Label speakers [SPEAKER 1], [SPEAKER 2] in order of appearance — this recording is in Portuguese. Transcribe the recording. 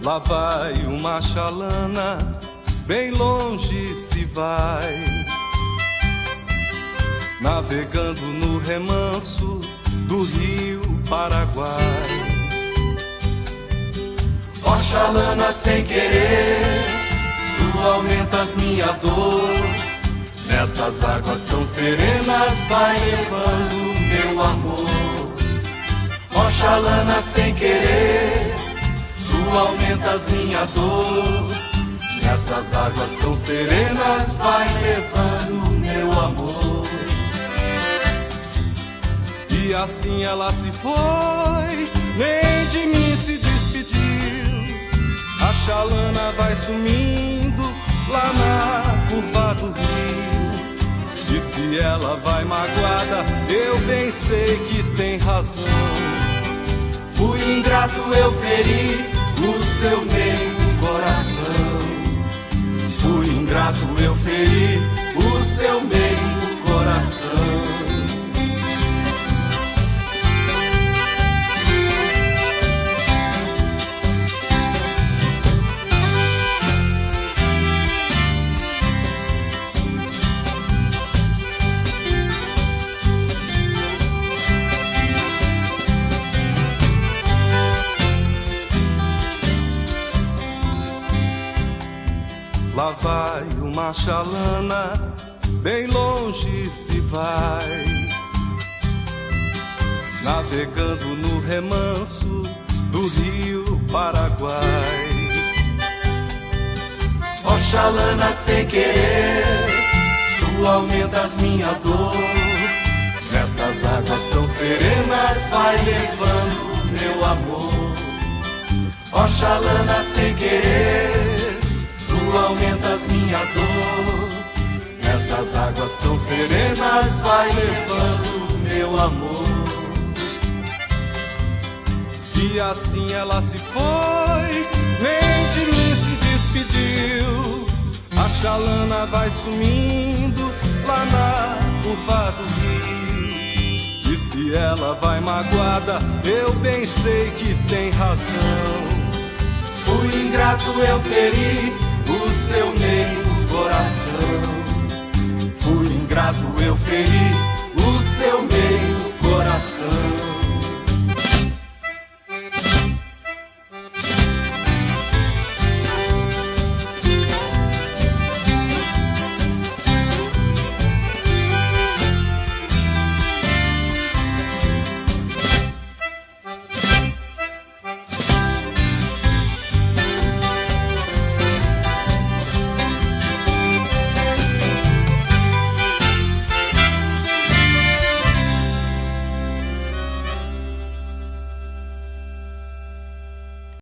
[SPEAKER 1] Lá vai uma chalana, bem longe se vai, navegando no remanso do rio Paraguai.
[SPEAKER 2] Ó chalana, sem querer, tu aumentas minha dor. Nessas águas tão serenas vai levando meu amor. Ó chalana, sem querer, tu aumentas minha dor. Nessas águas tão serenas vai levando meu amor.
[SPEAKER 1] E assim ela se foi, nem de mim se despediu. A chalana vai sumindo lá na curva do rio. E se ela vai magoada, eu bem sei que tem razão.
[SPEAKER 2] Fui ingrato, eu feri o seu meio coração. Fui ingrato, eu feri o seu meio coração.
[SPEAKER 1] Lá vai uma chalana, bem longe se vai, navegando no remanso do rio Paraguai.
[SPEAKER 2] Ó chalana, sem querer, tu aumentas minha dor. Nessas águas tão serenas vai levando meu amor. Ó chalana, sem querer, tu aumentas minha dor. Nessas águas tão serenas vai levando meu amor.
[SPEAKER 1] E assim ela se foi, nem de mim se despediu. A chalana vai sumindo lá na curva do rio. E se ela vai magoada, eu bem sei que tem razão.
[SPEAKER 2] Fui ingrato, eu feri o seu meio coração. Fui ingrato, eu feri o seu meio coração.